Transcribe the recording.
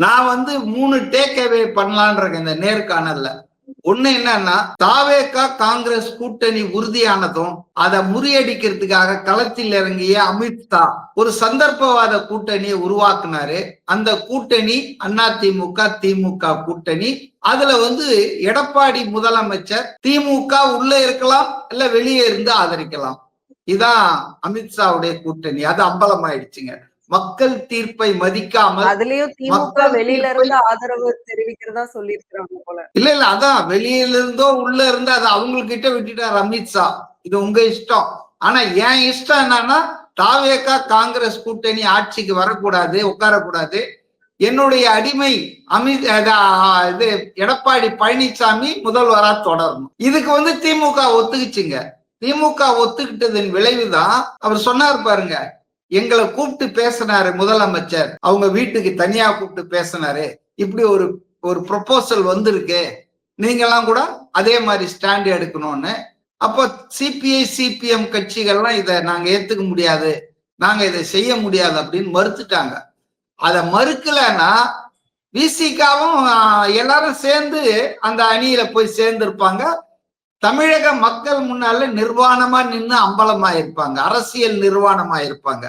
நான் 3 take away பண்ணலான் இருக்கேன் இந்த நேர்காணல்ல. ஒண்ணு என்னன்னா, தாவேகா காங்கிரஸ் கூட்டணி உறுதியானதும் அதை முறியடிக்கிறதுக்காக களத்தில் இறங்கிய அமித்ஷா ஒரு சந்தர்ப்பவாத கூட்டணியை உருவாக்குனாரு. அந்த கூட்டணி அதிமுக திமுக கூட்டணி. அதுல எடப்பாடி முதலமைச்சர் திமுக உள்ள இருக்கலாம், இல்ல வெளியே இருந்து ஆதரிக்கலாம். இதான் அமித்ஷாவுடைய கூட்டணி. அது அம்பலமாயிடுச்சுங்க. மக்கள் தீர்ப்பை மதிக்காமல், அதுலயும் திமுக வெளியில இருந்து ஆதரவு தெரிவிக்கிறதா சொல்லியிருக்காங்க போல. இல்ல அதான் வெளியில இருந்தோ உள்ள இருந்து அதை அவங்ககிட்ட விட்டுட்டார் அமித்ஷா. இது உங்க இஷ்டம். ஆனா என் இஷ்டம் என்னன்னா, தாவேகா காங்கிரஸ் கூட்டணி ஆட்சிக்கு வரக்கூடாது, உட்காரக்கூடாது. என்னுடைய அடிமை இது எடப்பாடி பழனிசாமி முதல்வரா தொடரணும். இதுக்கு திமுக ஒத்துக்குச்சுங்க. திமுக ஒத்துக்கிட்டதன் விளைவுதான் அவர் சொன்னார் பாருங்க, எங்களை கூப்பிட்டு பேசினாரு முதலமைச்சர், அவங்க வீட்டுக்கு தனியா கூப்பிட்டு பேசினாரு, இப்படி ஒரு ப்ரொபோசல் வந்திருக்கு, நீங்கெல்லாம் கூட அதே மாதிரி ஸ்டாண்ட் எடுக்கணும்னு. அப்போ சிபிஐ சிபிஎம் கட்சிகள்லாம் இதை நாங்க ஏத்துக்க முடியாது, நாங்க இதை செய்ய முடியாது அப்படின்னு மறுத்துட்டாங்க. அதை மறுக்கலன்னா விசிகாவும் எல்லாரும் சேர்ந்து அந்த அணியில போய் சேர்ந்திருப்பாங்க. தமிழக மக்கள் முன்னால நிர்வாணமா நின்று அம்பலமா இருப்பாங்க, அரசியல் நிர்வாணமா இருப்பாங்க.